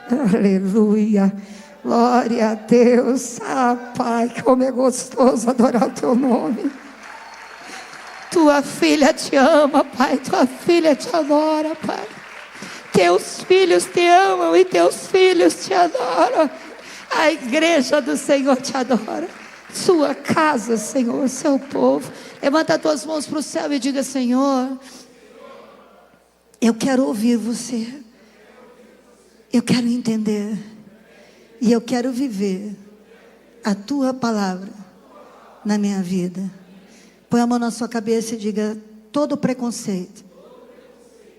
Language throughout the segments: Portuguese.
Aleluia. Glória a Deus. Ah, Pai, como é gostoso adorar o teu nome. Tua filha te ama, Pai. Tua filha te adora, Pai. Teus filhos te amam e teus filhos te adoram. A igreja do Senhor te adora. Sua casa, Senhor, seu povo. Levanta as tuas mãos para o céu e diga: Senhor, eu quero ouvir você. Eu quero entender. E eu quero viver a tua palavra na minha vida. Põe a mão na sua cabeça e diga: todo preconceito,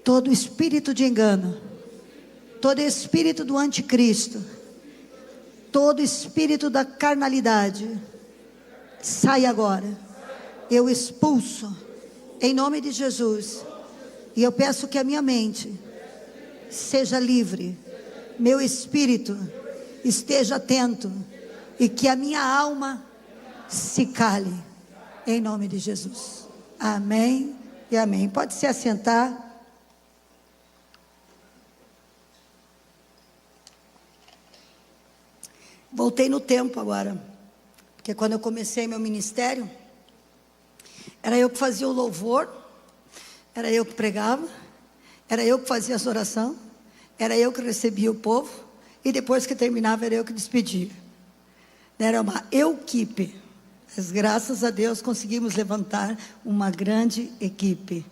todo espírito de engano, todo espírito do anticristo, todo espírito da carnalidade, sai agora. Eu expulso em nome de Jesus. E eu peço que a minha mente seja livre, meu espírito esteja atento, e que a minha alma se cale, em nome de Jesus. Amém e amém. Pode se assentar. Voltei no tempo agora, porque quando eu comecei meu ministério, era eu que fazia o louvor, era eu que pregava, era eu que fazia as orações, era eu que recebia o povo, e depois que terminava era eu que despedia. Era uma equipe. Mas graças a Deus conseguimos levantar uma grande equipe,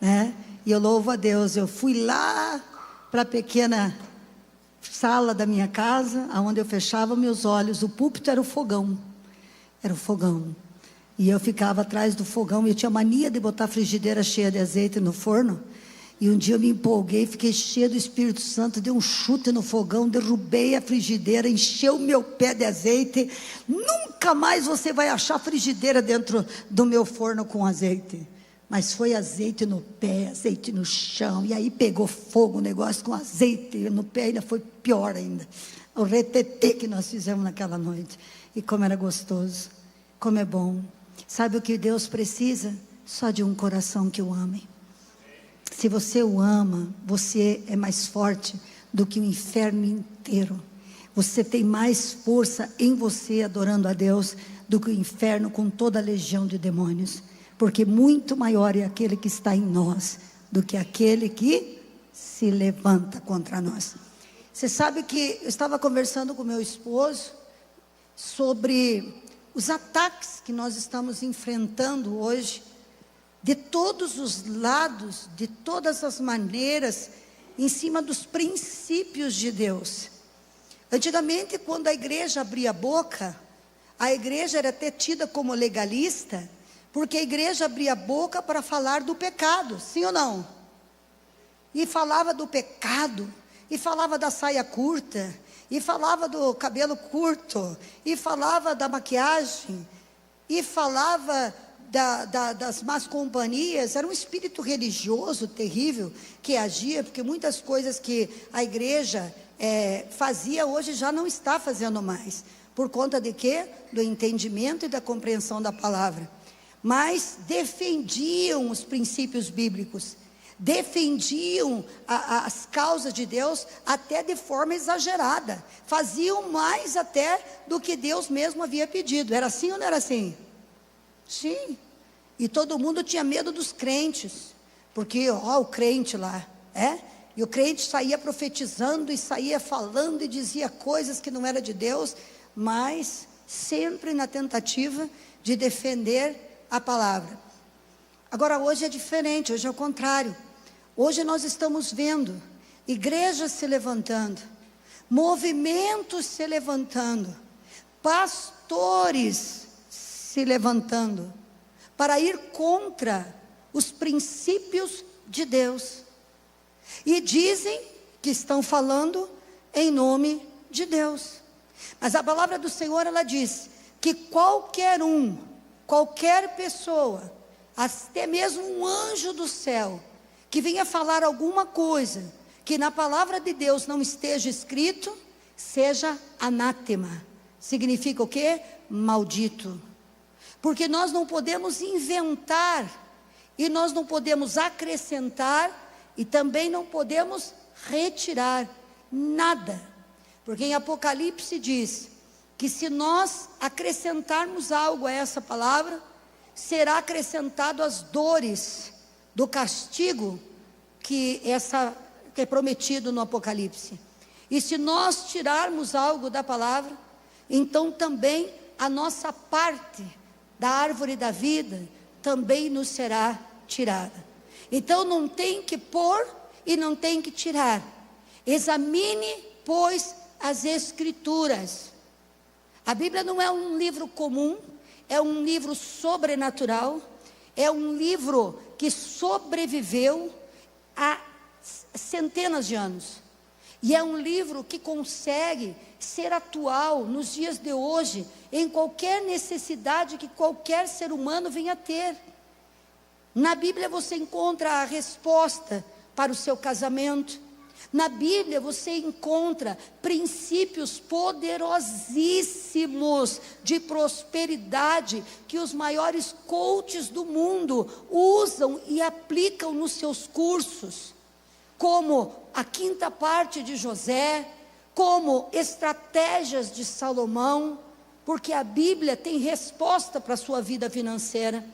né? E eu louvo a Deus. Eu fui lá para a pequena sala da minha casa, onde eu fechava meus olhos. O púlpito era o fogão. Era o fogão. E eu ficava atrás do fogão. E eu tinha mania de botar a frigideira cheia de azeite no forno. E um dia eu me empolguei, fiquei cheia do Espírito Santo, dei um chute no fogão, derrubei a frigideira, encheu o meu pé de azeite. Nunca mais você vai achar frigideira dentro do meu forno com azeite. Mas foi azeite no pé, azeite no chão, e aí pegou fogo o negócio com azeite no pé, ainda foi pior ainda. O retetê que nós fizemos naquela noite. E como era gostoso, como é bom. Sabe o que Deus precisa? Só de um coração que o ame. Se você o ama, você é mais forte do que o inferno inteiro. Você tem mais força em você adorando a Deus do que o inferno com toda a legião de demônios. Porque muito maior é aquele que está em nós do que aquele que se levanta contra nós. Você sabe que eu estava conversando com meu esposo sobre os ataques que nós estamos enfrentando hoje, de todos os lados, de todas as maneiras, em cima dos princípios de Deus. Antigamente, quando a igreja abria a boca, a igreja era até tida como legalista, porque a igreja abria a boca para falar do pecado, sim ou não? E falava do pecado, e falava da saia curta, e falava do cabelo curto, e falava da maquiagem, e falava das más companhias. Era um espírito religioso terrível que agia, porque muitas coisas que a igreja fazia hoje já não está fazendo mais. Por conta de quê? Do entendimento e da compreensão da palavra. Mas defendiam os princípios bíblicos, defendiam as causas de Deus até de forma exagerada, faziam mais até do que Deus mesmo havia pedido. Era assim ou não era assim? Sim. E todo mundo tinha medo dos crentes, porque o crente lá, e o crente saía profetizando e saía falando e dizia coisas que não eram de Deus, mas sempre na tentativa de defender a palavra. Agora hoje é diferente, hoje é o contrário. Hoje nós estamos vendo igrejas se levantando, movimentos se levantando, pastores se levantando, para ir contra os princípios de Deus. E dizem que estão falando em nome de Deus. Mas a palavra do Senhor, ela diz que qualquer pessoa, até mesmo um anjo do céu, que venha falar alguma coisa que na palavra de Deus não esteja escrito, seja anátema. Significa o quê? Maldito. Porque nós não podemos inventar, e nós não podemos acrescentar, e também não podemos retirar nada Porque em Apocalipse diz que se nós acrescentarmos algo a essa palavra, será acrescentado as dores do castigo que é prometido no Apocalipse. E se nós tirarmos algo da palavra, então também a nossa parte da árvore da vida também nos será tirada. Então não tem que pôr e não tem que tirar. Examine, pois, as Escrituras. A Bíblia não é um livro comum, é um livro sobrenatural, é um livro que sobreviveu há centenas de anos. E é um livro que consegue ser atual nos dias de hoje, em qualquer necessidade que qualquer ser humano venha ter. Na Bíblia você encontra a resposta para o seu casamento. Na Bíblia você encontra princípios poderosíssimos de prosperidade que os maiores coaches do mundo usam e aplicam nos seus cursos, como a quinta parte de José, como estratégias de Salomão, porque a Bíblia tem resposta para a sua vida financeira.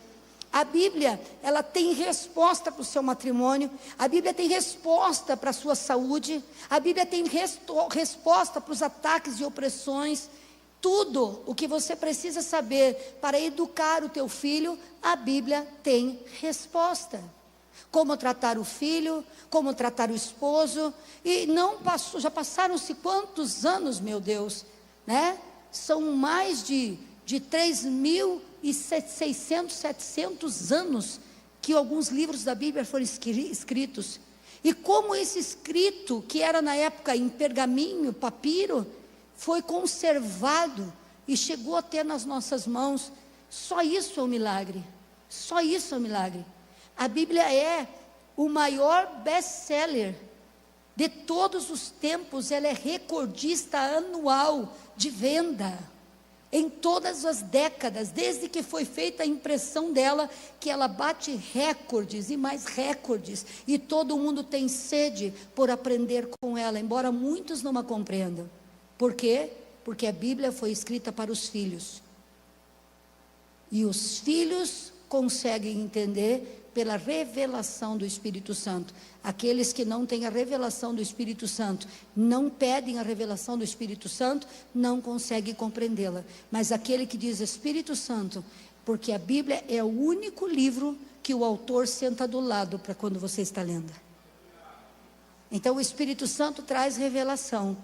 A Bíblia, ela tem resposta para o seu matrimônio. A Bíblia tem resposta para a sua saúde. A Bíblia tem resposta para os ataques e opressões. Tudo o que você precisa saber para educar o teu filho, a Bíblia tem resposta. Como tratar o filho, como tratar o esposo. E não passou, já passaram-se quantos anos, meu Deus, né? São mais de 3.600, 700 anos que alguns livros da Bíblia foram escritos. E como esse escrito, que era na época em pergaminho, papiro, foi conservado e chegou até nas nossas mãos. Só isso é um milagre. Só isso é um milagre. A Bíblia é o maior best-seller de todos os tempos. Ela é recordista anual de venda. Em todas as décadas, desde que foi feita a impressão dela, que ela bate recordes e mais recordes, e todo mundo tem sede por aprender com ela, embora muitos não a compreendam. Por quê? Porque a Bíblia foi escrita para os filhos, e os filhos conseguem entender pela revelação do Espírito Santo. Aqueles que não têm a revelação do Espírito Santo, não pedem a revelação do Espírito Santo, não conseguem compreendê-la. Mas aquele que diz Espírito Santo, porque a Bíblia é o único livro que o autor senta do lado para quando você está lendo. Então o Espírito Santo traz revelação.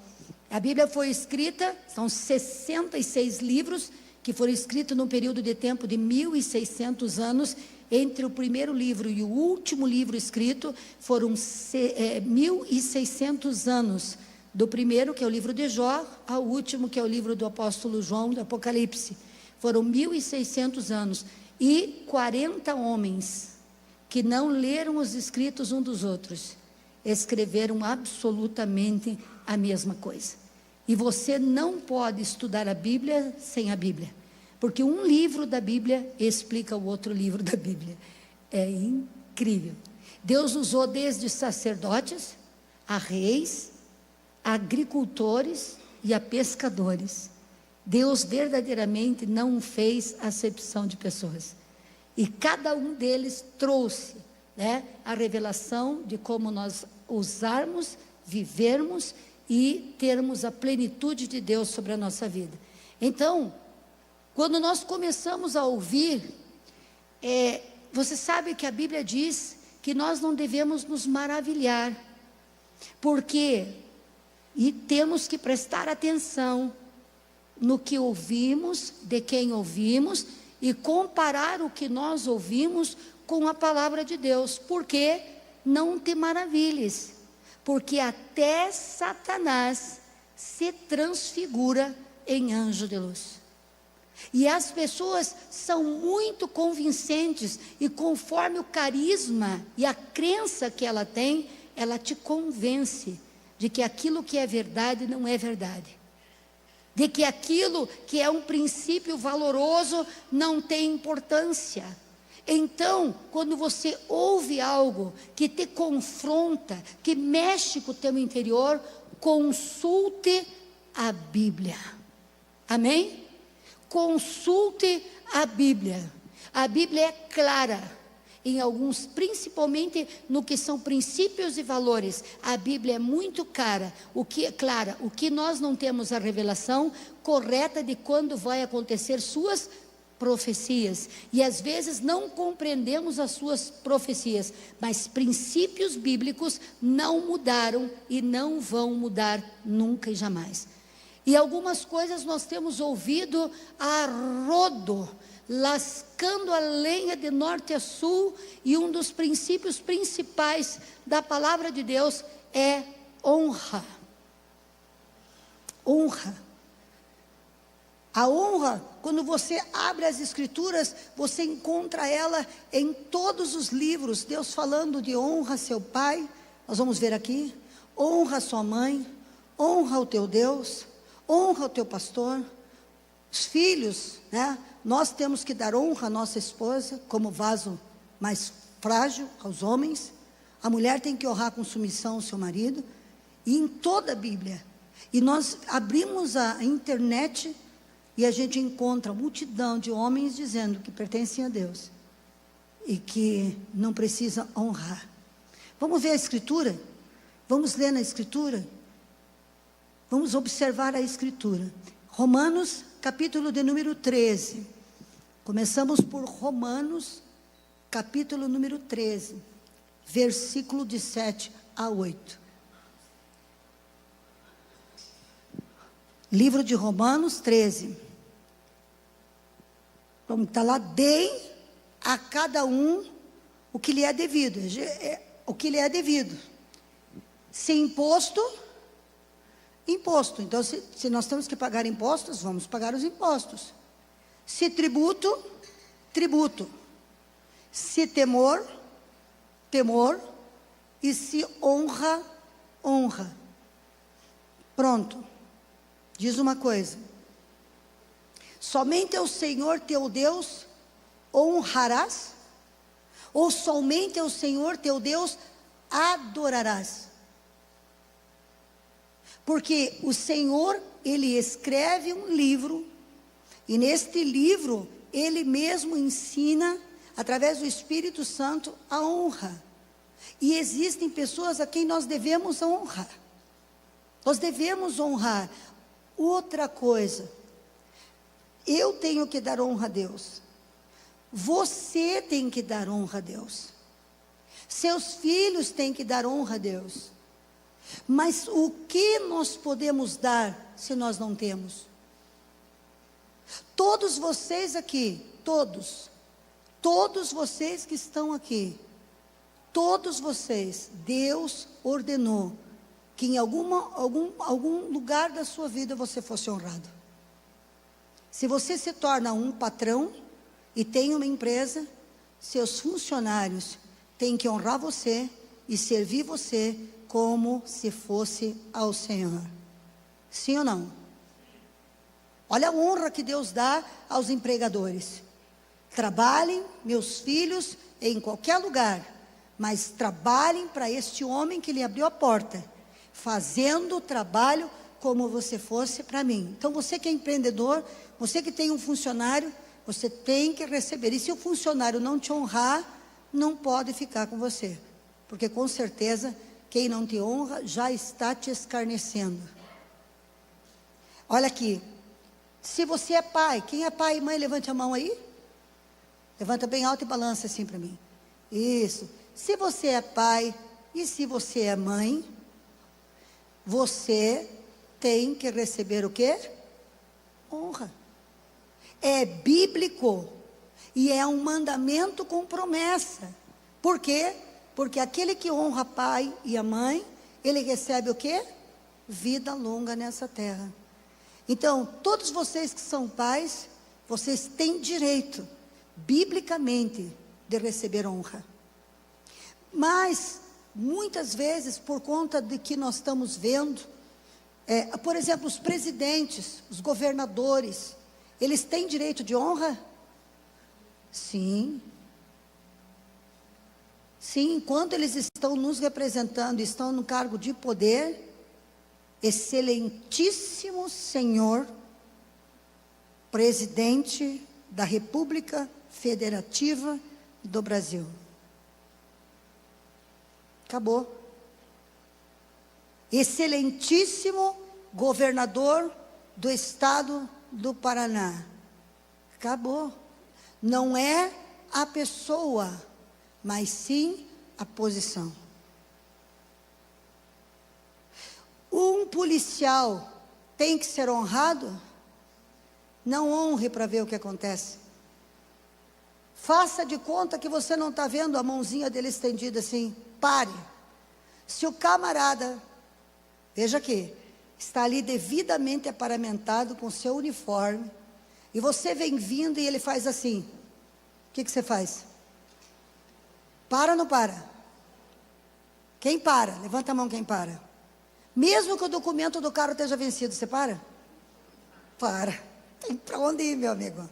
A Bíblia foi escrita, são 66 livros, que foram escritos num período de tempo de 1.600 anos. Entre o primeiro livro e o último livro escrito, foram 1.600 anos. Do primeiro, que é o livro de Jó, ao último, que é o livro do apóstolo João, do Apocalipse. Foram 1.600 anos. E 40 homens, que não leram os escritos um dos outros, escreveram absolutamente a mesma coisa. E você não pode estudar a Bíblia sem a Bíblia. Porque um livro da Bíblia explica o outro livro da Bíblia. É incrível. Deus usou desde sacerdotes, a reis, a agricultores e a pescadores. Deus verdadeiramente não fez acepção de pessoas. E cada um deles trouxe, né, a revelação de como nós usarmos, vivermos e termos a plenitude de Deus sobre a nossa vida. Então, quando nós começamos a ouvir, você sabe que a Bíblia diz que nós não devemos nos maravilhar, porque temos que prestar atenção no que ouvimos, de quem ouvimos, e comparar o que nós ouvimos com a palavra de Deus. Porque não te maravilhes, porque até Satanás se transfigura em anjo de luz. E as pessoas são muito convincentes, e conforme o carisma e a crença que ela tem, ela te convence de que aquilo que é verdade não é verdade, de que aquilo que é um princípio valoroso não tem importância. Então, quando você ouve algo que te confronta, que mexe com o teu interior, consulte a Bíblia. Amém? Consulte a Bíblia. A Bíblia é clara em alguns, principalmente no que são princípios e valores. A Bíblia é muito clara. O que nós não temos a revelação correta de quando vai acontecer suas profecias, e às vezes não compreendemos as suas profecias, mas princípios bíblicos não mudaram e não vão mudar nunca e jamais. E algumas coisas nós temos ouvido a rodo, lascando a lenha de norte a sul, e um dos princípios principais da palavra de Deus é honra. Honra. A honra, quando você abre as escrituras, você encontra ela em todos os livros. Deus falando de honra seu pai, nós vamos ver aqui, honra sua mãe, honra o teu Deus, honra o teu pastor. Os filhos, né? Nós temos que dar honra à nossa esposa, como vaso mais frágil aos homens. A mulher tem que honrar com submissão o seu marido, e em toda a Bíblia. E nós abrimos a internet, e a gente encontra multidão de homens dizendo que pertencem a Deus e que não precisa honrar. Vamos ver a Escritura? Vamos ler na Escritura? Vamos observar a Escritura. Romanos, capítulo de número 13. Começamos por Romanos, capítulo número 13, versículo de 7 a 8. Livro de Romanos 13. Vamos estar lá, deem a cada um o que lhe é devido. O que lhe é devido. Se imposto, imposto. Então, se nós temos que pagar impostos, vamos pagar os impostos. Se tributo, tributo. Se temor, temor. E se honra, honra. Pronto. Diz uma coisa: somente ao Senhor teu Deus honrarás, ou somente ao Senhor teu Deus adorarás? Porque o Senhor, Ele escreve um livro, e neste livro, Ele mesmo ensina, através do Espírito Santo, a honra. E existem pessoas a quem nós devemos honrar. Nós devemos honrar. Outra coisa, eu tenho que dar honra a Deus. Você tem que dar honra a Deus. Seus filhos têm que dar honra a Deus. Mas o que nós podemos dar se nós não temos? Todos vocês aqui, todos vocês que estão aqui, todos vocês, Deus ordenou que em algum lugar da sua vida você fosse honrado. Se você se torna um patrão e tem uma empresa, seus funcionários têm que honrar você e servir você como se fosse ao Senhor. Sim ou não? Olha a honra que Deus dá aos empregadores. Trabalhem, meus filhos, em qualquer lugar, mas trabalhem para este homem que lhe abriu a porta, fazendo o trabalho como você fosse para mim. Então você que é empreendedor, você que tem um funcionário, você tem que receber. E se o funcionário não te honrar, não pode ficar com você, porque com certeza quem não te honra já está te escarnecendo. Olha aqui, se você é pai, quem é pai e mãe, levante a mão aí. Levanta bem alto e balança assim para mim. Isso. Se você é pai e se você é mãe, você tem que receber o quê? Honra. É bíblico e é um mandamento com promessa. Por quê? Porque aquele que honra o pai e a mãe, ele recebe o quê? Vida longa nessa terra. Então, todos vocês que são pais, vocês têm direito, biblicamente, de receber honra. Mas, muitas vezes, por conta de que nós estamos vendo, por exemplo, os presidentes, os governadores, eles têm direito de honra? Sim. Sim, enquanto eles estão nos representando, estão no cargo de poder, excelentíssimo senhor presidente da República Federativa do Brasil. Acabou. Excelentíssimo governador do estado do Paraná. Acabou. Não é a pessoa, mas sim a posição. Um policial tem que ser honrado? Não honre para ver o que acontece. Faça de conta que você não está vendo a mãozinha dele estendida assim. Pare. Se o camarada, veja aqui, está ali devidamente aparamentado com seu uniforme, e você vem vindo e ele faz assim, o que você faz? Para ou não para? Quem para? Levanta a mão quem para. Mesmo que o documento do carro esteja vencido, você para? Para. Tem para onde ir, meu amigo?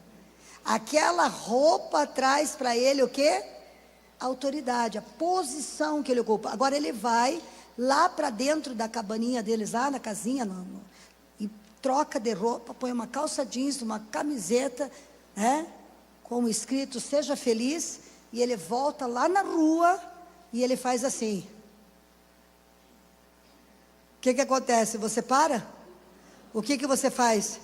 Aquela roupa traz para ele o quê? A autoridade, a posição que ele ocupa. Agora ele vai lá para dentro da cabaninha deles, lá na casinha, e troca de roupa, põe uma calça jeans, uma camiseta, né? Com escrito, seja feliz, e ele volta lá na rua, e ele faz assim. O que acontece? Você para? O que você faz?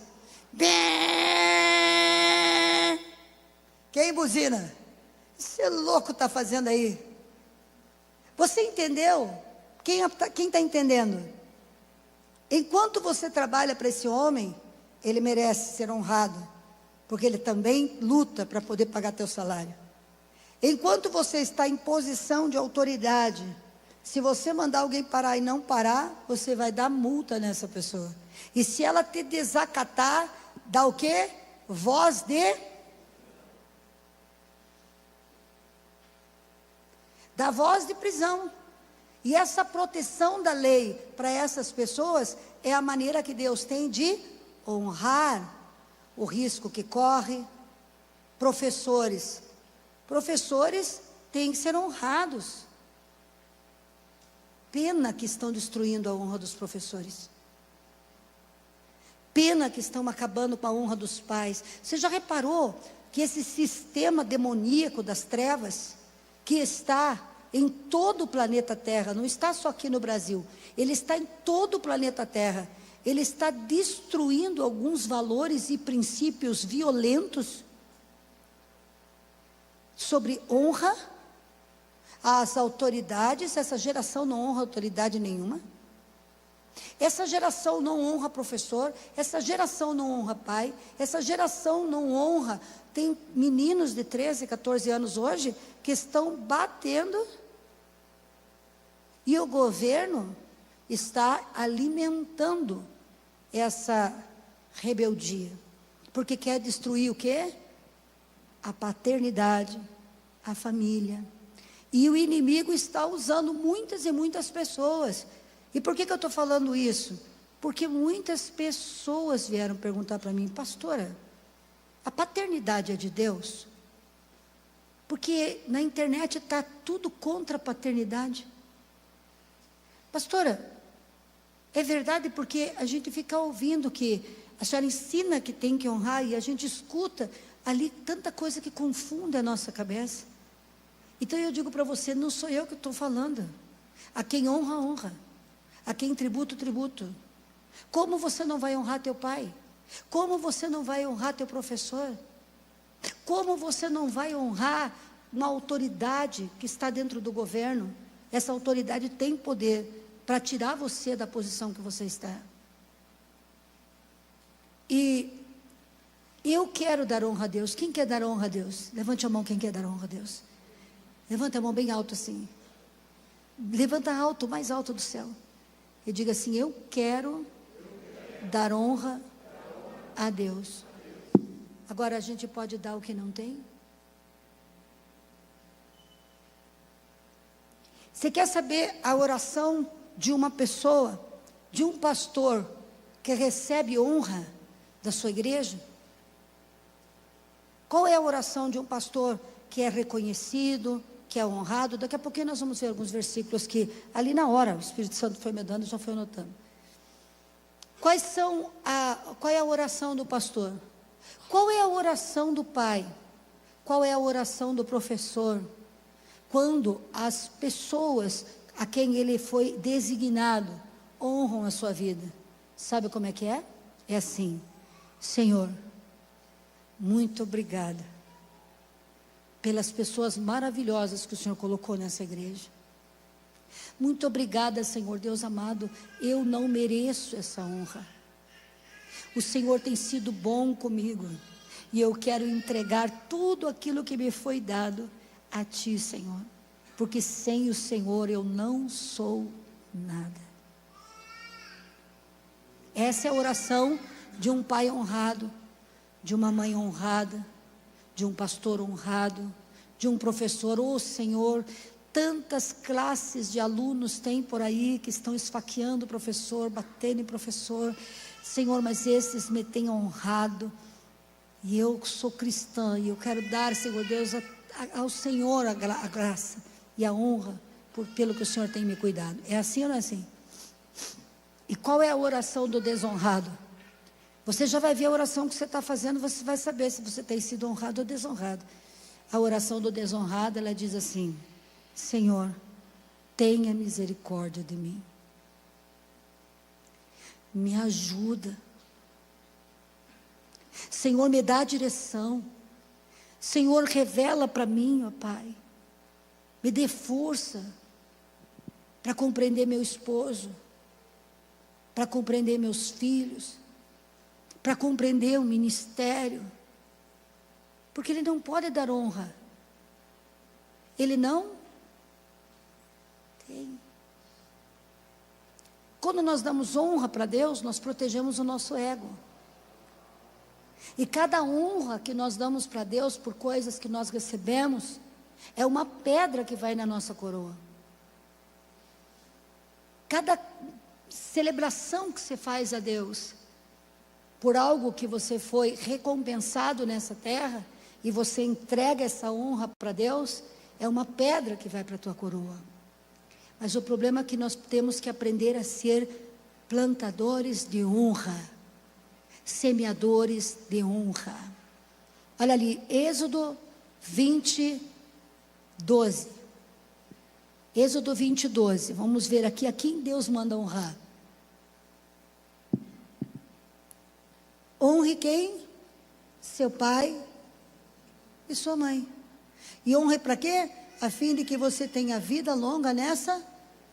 Quem buzina? Esse louco está fazendo aí. Você entendeu? Quem está entendendo? Enquanto você trabalha para esse homem, ele merece ser honrado, porque ele também luta para poder pagar teu salário. Enquanto você está em posição de autoridade, se você mandar alguém parar e não parar, você vai dar multa nessa pessoa. E se ela te desacatar, dá o quê? Voz de... dá voz de prisão. E essa proteção da lei para essas pessoas é a maneira que Deus tem de honrar o risco que corre. Professores têm que ser honrados. Pena que estão destruindo a honra dos professores. Pena que estão acabando com a honra dos pais. Você já reparou que esse sistema demoníaco das trevas, que está em todo o planeta Terra, não está só aqui no Brasil, ele está em todo o planeta Terra, ele está destruindo alguns valores e princípios violentos sobre honra às autoridades. Essa geração não honra autoridade nenhuma. Essa geração não honra professor, essa geração não honra pai, essa geração não honra. Tem meninos de 13, 14 anos hoje que estão batendo, e o governo está alimentando essa rebeldia, porque quer destruir o quê? A paternidade, a família. E o inimigo está usando muitas e muitas pessoas. E por que eu estou falando isso? Porque muitas pessoas vieram perguntar para mim: pastora, a paternidade é de Deus? Porque na internet está tudo contra a paternidade. Pastora, é verdade, porque a gente fica ouvindo que a senhora ensina que tem que honrar, e a gente escuta ali tanta coisa que confunde a nossa cabeça. Então eu digo para você, não sou eu que estou falando. A quem honra, honra. A quem tributo, tributo. Como você não vai honrar teu pai? Como você não vai honrar teu professor? Como você não vai honrar uma autoridade que está dentro do governo? Essa autoridade tem poder para tirar você da posição que você está. E eu quero dar honra a Deus. Quem quer dar honra a Deus? Levante a mão quem quer dar honra a Deus. Levanta a mão bem alto assim. Levanta alto, mais alto do céu. E diga assim: eu quero dar honra a Deus. Agora a gente pode dar o que não tem? Você quer saber a oração de uma pessoa, de um pastor que recebe honra da sua igreja? Qual é a oração de um pastor que é reconhecido, que é honrado? Daqui a pouquinho nós vamos ver alguns versículos que ali na hora o Espírito Santo foi me dando e já foi anotando. Qual é a oração do pastor? Qual é a oração do pai? Qual é a oração do professor? Quando as pessoas a quem ele foi designado honram a sua vida. Sabe como é que é? É assim: Senhor, muito obrigada pelas pessoas maravilhosas que o Senhor colocou nessa igreja. Muito obrigada, Senhor Deus amado, eu não mereço essa honra. O Senhor tem sido bom comigo, e eu quero entregar tudo aquilo que me foi dado a Ti, Senhor, porque sem o Senhor eu não sou nada. Essa é a oração de um pai honrado, de uma mãe honrada, de um pastor honrado, de um professor. Oh, Senhor, tantas classes de alunos tem por aí que estão esfaqueando o professor, batendo em professor. Senhor, mas esses me têm honrado, e eu sou cristã, e eu quero dar, Senhor Deus, ao Senhor a graça e a honra pelo que o Senhor tem me cuidado. É assim ou não é assim? E qual é a oração do desonrado? Você já vai ver a oração que você está fazendo, você vai saber se você tem sido honrado ou desonrado. A oração do desonrado, ela diz assim: Senhor, tenha misericórdia de mim. Me ajuda. Senhor, me dá a direção. Senhor, revela para mim, ó Pai. Me dê força para compreender meu esposo, para compreender meus filhos, para compreender o ministério. Porque Ele não pode dar honra. Ele não tem. Quando nós damos honra para Deus, nós protegemos o nosso ego. E cada honra que nós damos para Deus por coisas que nós recebemos, é uma pedra que vai na nossa coroa. Cada celebração que você faz a Deus, por algo que você foi recompensado nessa terra, e você entrega essa honra para Deus, é uma pedra que vai para a tua coroa. Mas o problema é que nós temos que aprender a ser plantadores de honra, semeadores de honra. Olha ali, Êxodo 20, 12. Êxodo 20, 12. Vamos ver aqui a quem Deus manda honrar. Honre quem? Seu pai e sua mãe. E honre para quê? A fim de que você tenha vida longa nessa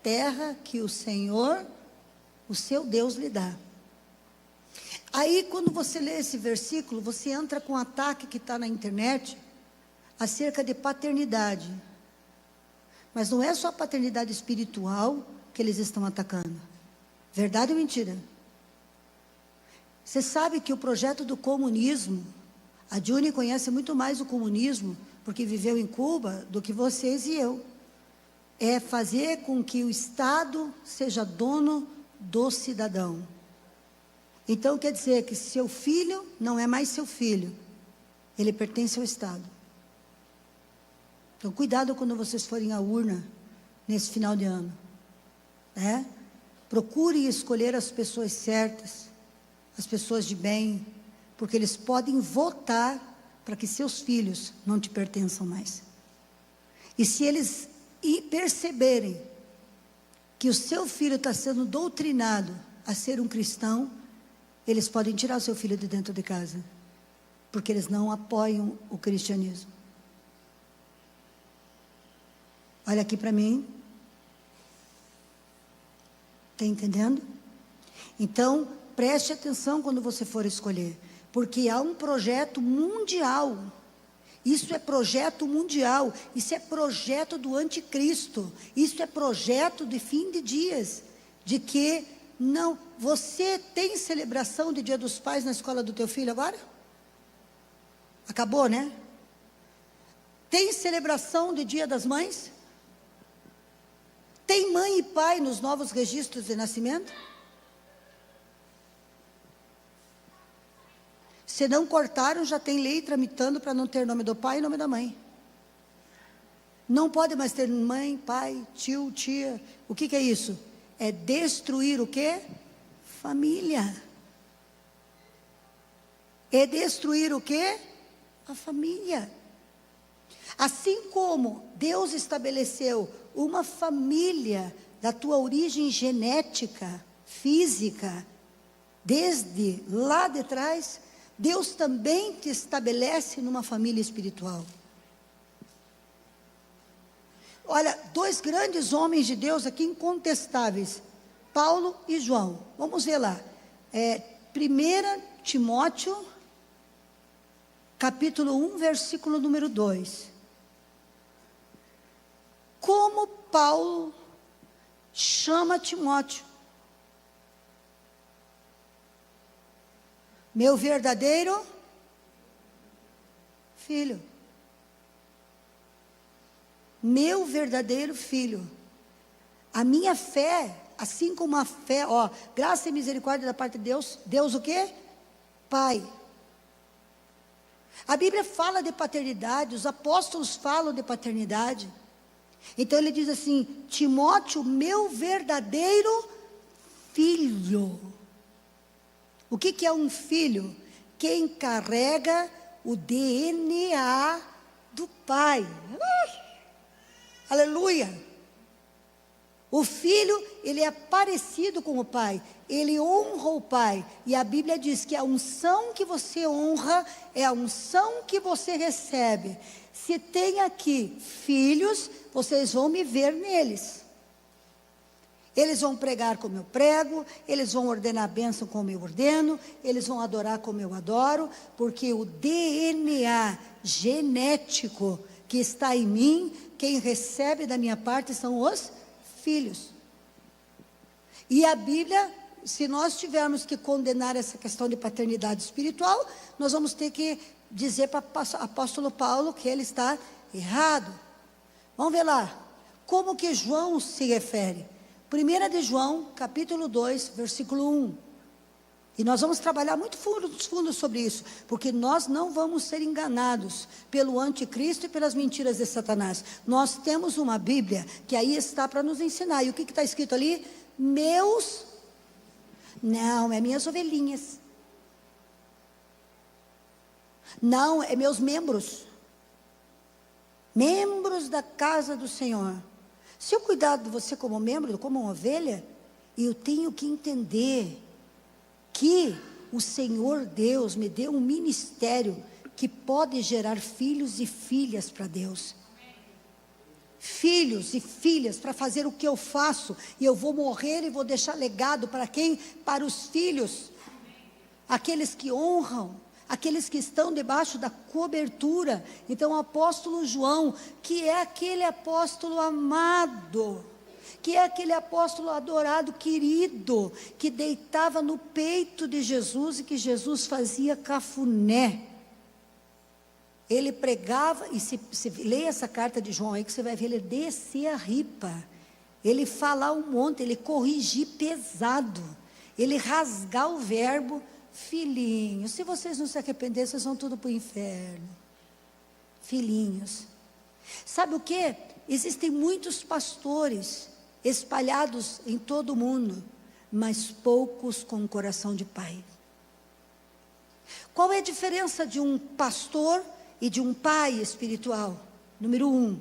terra que o Senhor, o seu Deus, lhe dá. Aí, quando você lê esse versículo, você entra com um ataque que está na internet acerca de paternidade. Mas não é só a paternidade espiritual que eles estão atacando. Verdade ou mentira? Você sabe que o projeto do comunismo, a Juni conhece muito mais o comunismo, porque viveu em Cuba, do que vocês e eu. É fazer com que o Estado seja dono do cidadão. Então quer dizer que seu filho não é mais seu filho, ele pertence ao Estado. Então cuidado quando vocês forem à urna nesse final de ano, né? Procure escolher as pessoas certas, as pessoas de bem, porque eles podem votar para que seus filhos não te pertençam mais. E se eles perceberem que o seu filho está sendo doutrinado a ser um cristão, eles podem tirar o seu filho de dentro de casa, porque eles não apoiam o cristianismo. Olha aqui para mim. Está entendendo? Então, preste atenção quando você for escolher, porque há um projeto mundial. Isso é projeto mundial, isso é projeto do anticristo, isso é projeto de fim de dias, de que não, você tem celebração de Dia dos Pais na escola do teu filho agora? Acabou, né? Tem celebração de Dia das Mães? Tem mãe e pai nos novos registros de nascimento? Se não cortaram, já tem lei tramitando para não ter nome do pai e nome da mãe. Não pode mais ter mãe, pai, tio, tia. O que é isso? É destruir o quê? família. É destruir o quê? A família. Assim como Deus estabeleceu uma família da tua origem genética, física, desde lá de trás, Deus também te estabelece numa família espiritual. Olha, dois grandes homens de Deus aqui incontestáveis, Paulo e João. Vamos ver lá. 1 Timóteo, capítulo 1, versículo número 2. Como Paulo chama Timóteo? Meu verdadeiro filho. Meu verdadeiro filho. A minha fé, assim como a fé, graça e misericórdia da parte de Deus. Deus o quê? Pai. A Bíblia fala de paternidade, os apóstolos falam de paternidade. Então ele diz assim: Timóteo, meu verdadeiro filho. O que é um filho? Quem carrega o DNA do pai. Aleluia! O filho, ele é parecido com o pai, ele honra o pai, e a Bíblia diz que a unção que você honra é a unção que você recebe. Se tem aqui filhos, vocês vão me ver neles. Eles vão pregar como eu prego, eles vão ordenar a bênção como eu ordeno, eles vão adorar como eu adoro, porque o DNA genético que está em mim, quem recebe da minha parte são os filhos. E a Bíblia, se nós tivermos que condenar essa questão de paternidade espiritual, nós vamos ter que dizer para o apóstolo Paulo que ele está errado. Vamos ver lá, como que João se refere. 1 de João, capítulo 2, versículo 1. E nós vamos trabalhar muito fundo sobre isso, porque nós não vamos ser enganados pelo anticristo e pelas mentiras de Satanás. Nós temos uma Bíblia que aí está para nos ensinar. E o que está escrito ali? Não, é minhas ovelhinhas. Não, é meus membros. Membros da casa do Senhor. Se eu cuidar de você como membro, como uma ovelha, eu tenho que entender que o Senhor Deus me deu um ministério que pode gerar filhos e filhas para Deus. Filhos e filhas para fazer o que eu faço, e eu vou morrer e vou deixar legado para quem? Para os filhos, aqueles que honram, aqueles que estão debaixo da cobertura. Então o apóstolo João, que é aquele apóstolo amado, que é aquele apóstolo adorado, querido, que deitava no peito de Jesus e que Jesus fazia cafuné. Ele pregava, e se leia essa carta de João aí que você vai ver, ele descia a ripa, ele falar um monte, ele corrigir pesado, ele rasgar o verbo. Filhinhos, se vocês não se arrependerem, vocês vão tudo para o inferno. Filhinhos. Sabe o que? Existem muitos pastores espalhados em todo o mundo, mas poucos com o coração de pai. Qual é a diferença de um pastor e de um pai espiritual? Número 1,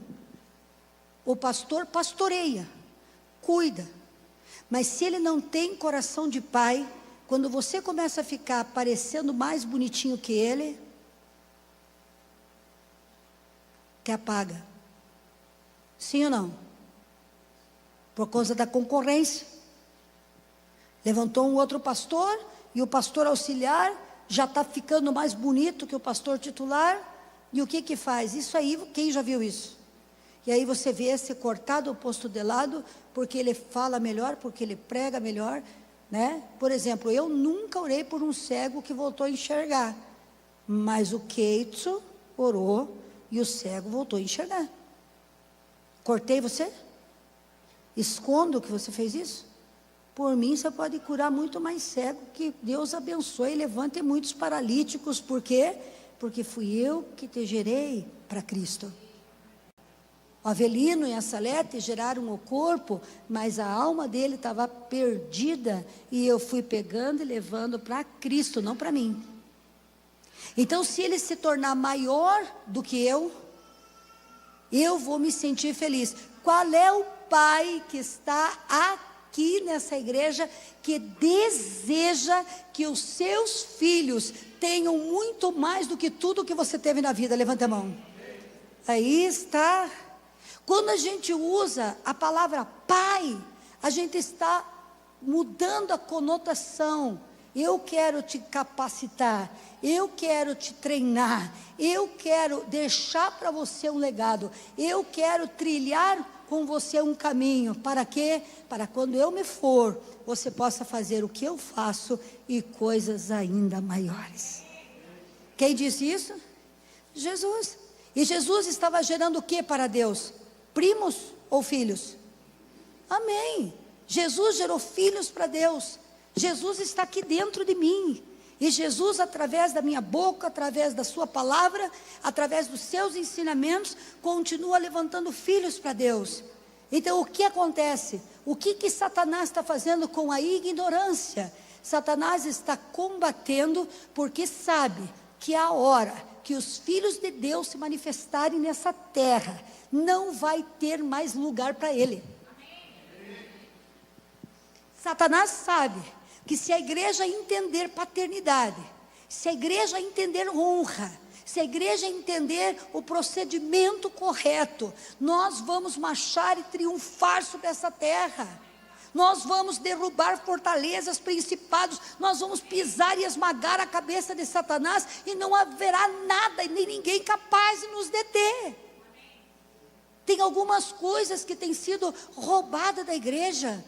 o pastor pastoreia, cuida, mas se ele não tem coração de pai, quando você começa a ficar parecendo mais bonitinho que ele, que apaga. Sim ou não? Por causa da concorrência. Levantou um outro pastor, e o pastor auxiliar já está ficando mais bonito que o pastor titular, e o que faz? Isso aí, quem já viu isso? E aí você vê ser cortado ou posto de lado, porque ele fala melhor, porque ele prega melhor, né? Por exemplo, eu nunca orei por um cego que voltou a enxergar, mas o Keitso orou e o cego voltou a enxergar. Cortei você? Escondo que você fez isso? Por mim você pode curar muito mais cego, que Deus abençoe e levante muitos paralíticos. Por quê? Porque fui eu que te gerei para Cristo. O Avelino e a Salete geraram o corpo, mas a alma dele estava perdida, e eu fui pegando e levando para Cristo, não para mim. Então, se ele se tornar maior do que eu vou me sentir feliz. Qual é o pai que está aqui nessa igreja, que deseja que os seus filhos tenham muito mais do que tudo que você teve na vida? Levanta a mão. Aí está. Quando a gente usa a palavra pai, a gente está mudando a conotação. Eu quero te capacitar, eu quero te treinar, eu quero deixar para você um legado, eu quero trilhar com você um caminho. Para quê? Para quando eu me for, você possa fazer o que eu faço e coisas ainda maiores. Quem disse isso? Jesus. E Jesus estava gerando o que para Deus? Primos ou filhos? Amém. Jesus gerou filhos para Deus. Jesus está aqui dentro de mim. E Jesus, através da minha boca, através da sua palavra, através dos seus ensinamentos, continua levantando filhos para Deus. Então, o que acontece? O que Satanás está fazendo com a ignorância? Satanás está combatendo, porque sabe que a hora que os filhos de Deus se manifestarem nessa terra, não vai ter mais lugar para ele. Satanás sabe que se a igreja entender paternidade, se a igreja entender honra, se a igreja entender o procedimento correto, nós vamos marchar e triunfar sobre essa terra. Nós vamos derrubar fortalezas, principados, nós vamos pisar e esmagar a cabeça de Satanás, e não haverá nada e nem ninguém capaz de nos deter. Tem algumas coisas que têm sido roubadas da igreja.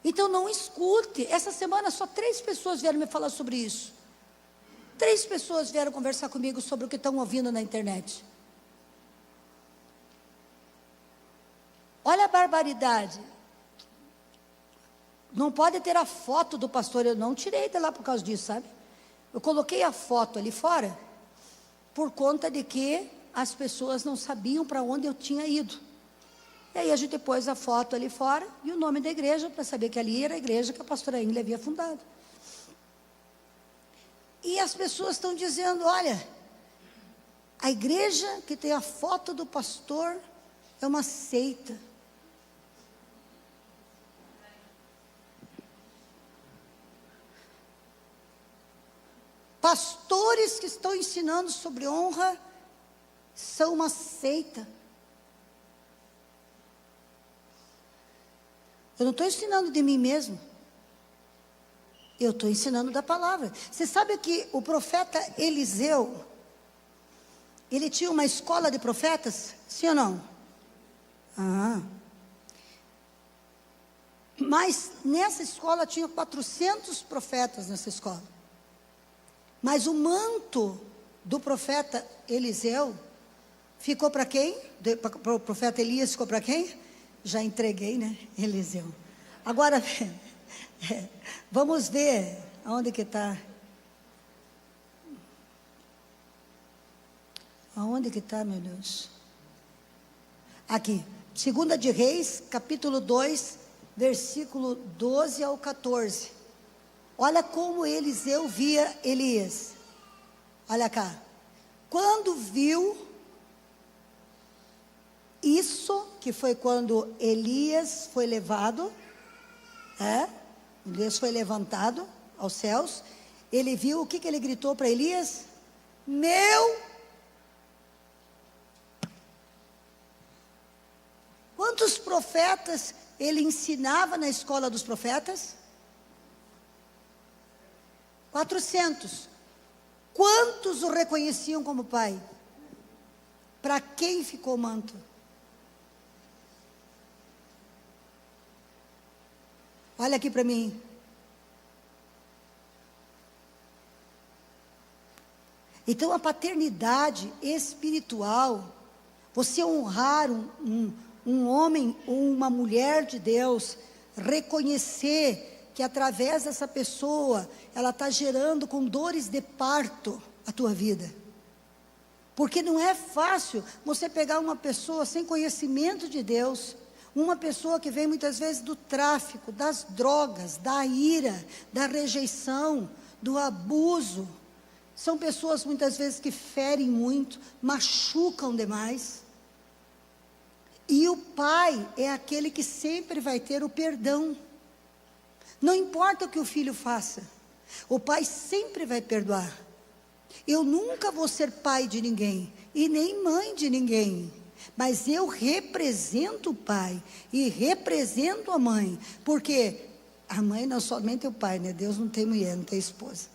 Então não escute. Essa semana só 3 pessoas vieram me falar sobre isso. 3 pessoas vieram conversar comigo sobre o que estão ouvindo na internet. Olha a barbaridade. Não pode ter a foto do pastor. Eu não tirei de lá por causa disso, sabe? Eu coloquei a foto ali fora por conta de que as pessoas não sabiam para onde eu tinha ido. E aí a gente pôs a foto ali fora e o nome da igreja, para saber que ali era a igreja que a pastora Ingrid havia fundado. E as pessoas estão dizendo: olha, a igreja que tem a foto do pastor é uma seita. Pastores que estão ensinando sobre honra são uma seita. Eu não estou ensinando de mim mesmo. Eu estou ensinando da palavra. Você sabe que o profeta Eliseu, ele tinha uma escola de profetas? Sim ou não? Mas nessa escola tinha 400 profetas nessa escola. Mas o manto do profeta Eliseu ficou para quem? Para o profeta Elias ficou para quem? Já entreguei, né? Eliseu. Agora, vamos ver aonde que está. Aonde que está, meu Deus? Aqui, 2 de Reis, capítulo 2, versículo 12 ao 14. Olha como Eliseu via Elias. Olha cá. Quando viu isso, que foi quando Elias foi levado, Elias foi levantado aos céus, ele viu, o que ele gritou para Elias? Quantos profetas ele ensinava na escola dos profetas? 400. Quantos o reconheciam como pai? Para quem ficou o manto? Olha aqui para mim. Então a paternidade espiritual, você honrar um homem ou uma mulher de Deus, reconhecer que através dessa pessoa, ela está gerando com dores de parto a tua vida. Porque não é fácil você pegar uma pessoa sem conhecimento de Deus, uma pessoa que vem muitas vezes do tráfico, das drogas, da ira, da rejeição, do abuso. São pessoas muitas vezes que ferem muito, machucam demais. E o pai é aquele que sempre vai ter o perdão. Não importa o que o filho faça, o pai sempre vai perdoar. Eu nunca vou ser pai de ninguém, e nem mãe de ninguém, mas eu represento o pai, e represento a mãe, porque a mãe não é somente o pai, né? Deus não tem mulher, não tem esposa,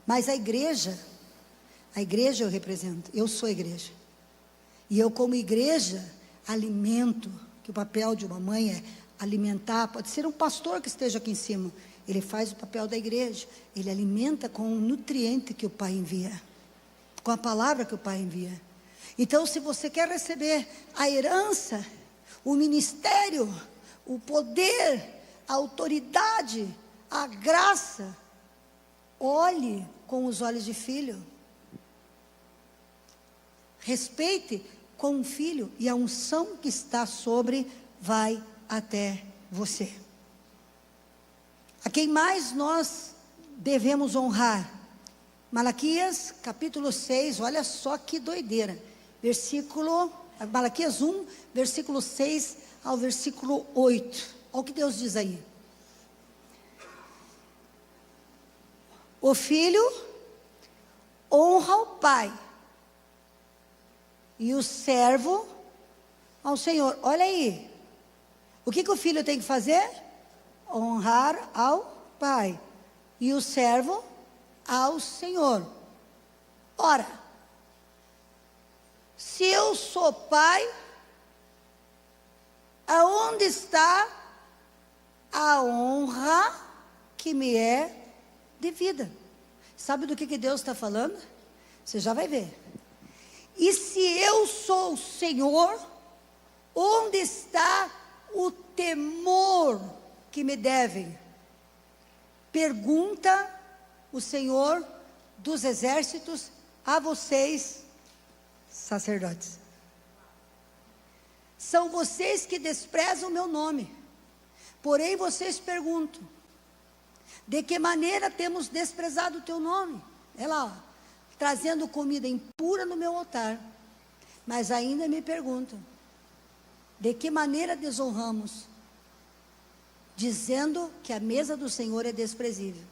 mas a igreja eu represento, eu sou a igreja, e eu como igreja, alimento, que o papel de uma mãe é alimentar, pode ser um pastor que esteja aqui em cima, ele faz o papel da igreja, ele alimenta com o nutriente que o pai envia, com a palavra que o pai envia. Então, se você quer receber a herança, o ministério, o poder, a autoridade, a graça, olhe com os olhos de filho, respeite com o filho, e a unção que está sobre vai até você. A quem mais nós devemos honrar? Malaquias capítulo 6, olha só que doideira. Malaquias 1, versículo 6 ao versículo 8. Olha o que Deus diz aí. O filho honra o pai, e o servo ao Senhor. Olha aí. O que o filho tem que fazer? Honrar ao pai, e o servo ao Senhor. Ora, se eu sou pai, aonde está a honra que me é devida? Sabe do que Deus está falando? Você já vai ver. E se eu sou o Senhor, onde está o temor que me devem? Pergunta o Senhor dos exércitos a vocês, sacerdotes. São vocês que desprezam o meu nome. Porém vocês perguntam: de que maneira temos desprezado o teu nome? É lá, ó, trazendo comida impura no meu altar. Mas ainda me perguntam: de que maneira desonramos? Dizendo que a mesa do Senhor é desprezível.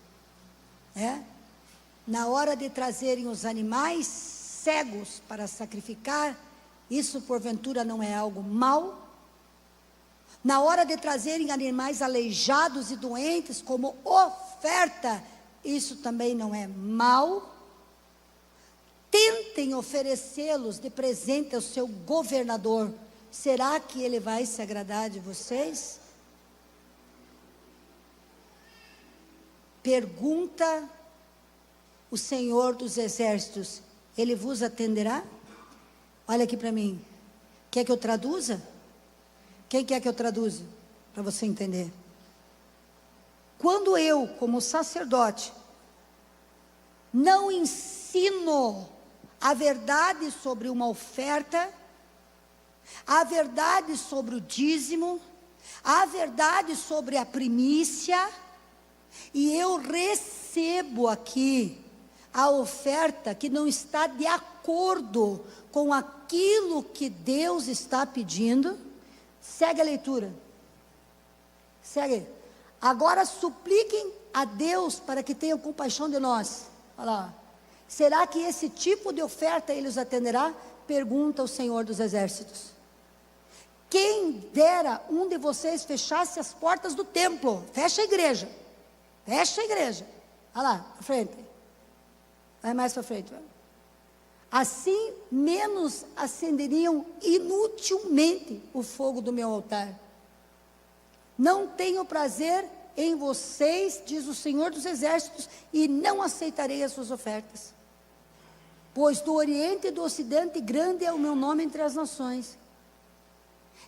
Na hora de trazerem os animais cegos para sacrificar, isso porventura não é algo mau? Na hora de trazerem animais aleijados e doentes como oferta, isso também não é mau? Tentem oferecê-los de presente ao seu governador. Será que ele vai se agradar de vocês? Pergunta o Senhor dos exércitos: ele vos atenderá? Olha aqui para mim. Quer que eu traduza? Quem quer que eu traduza? Para você entender. Quando eu, como sacerdote, não ensino a verdade sobre uma oferta, a verdade sobre o dízimo, a verdade sobre a primícia, e eu recebo aqui a oferta que não está de acordo com aquilo que Deus está pedindo, segue a leitura, segue. Agora supliquem a Deus para que tenha compaixão de nós. Olha lá. Será que esse tipo de oferta Ele os atenderá? Pergunta o Senhor dos exércitos. Quem dera um de vocês fechasse as portas do templo. Fecha a igreja. Fecha a igreja. Olha lá, à frente. Vai mais para frente. Vai. Assim, menos acenderiam inutilmente o fogo do meu altar. Não tenho prazer em vocês, diz o Senhor dos exércitos, e não aceitarei as suas ofertas. Pois do Oriente e do Ocidente grande é o meu nome entre as nações.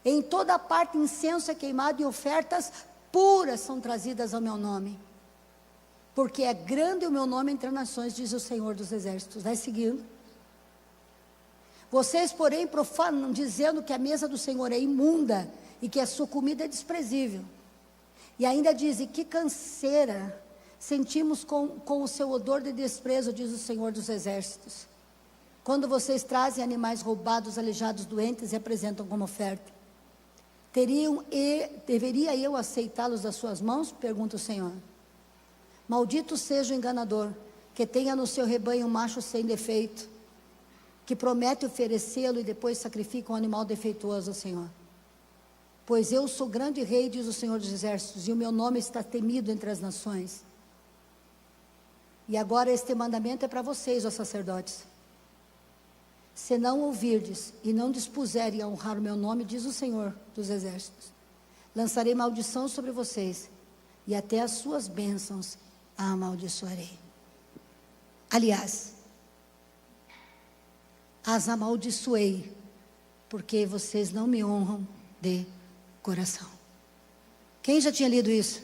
Em toda parte incenso é queimado e ofertas puras são trazidas ao meu nome. Porque é grande o meu nome entre as nações, diz o Senhor dos exércitos. Vai seguindo. Vocês, porém, profanam, dizendo que a mesa do Senhor é imunda e que a sua comida é desprezível. E ainda dizem, que canseira sentimos com o seu odor de desprezo, diz o Senhor dos Exércitos, quando vocês trazem animais roubados, aleijados, doentes e apresentam como oferta. Deveria eu aceitá-los das suas mãos? Pergunta o Senhor. Maldito seja o enganador, que tenha no seu rebanho um macho sem defeito, que promete oferecê-lo e depois sacrifica um animal defeituoso ao Senhor. Pois eu sou grande rei, diz o Senhor dos Exércitos, e o meu nome está temido entre as nações. E agora este mandamento é para vocês, ó sacerdotes. Se não ouvirdes e não dispuserem a honrar o meu nome, diz o Senhor dos Exércitos, lançarei maldição sobre vocês, e até as suas bênçãos a amaldiçoarei. Aliás, as amaldiçoei, porque vocês não me honram de coração. Quem já tinha lido isso?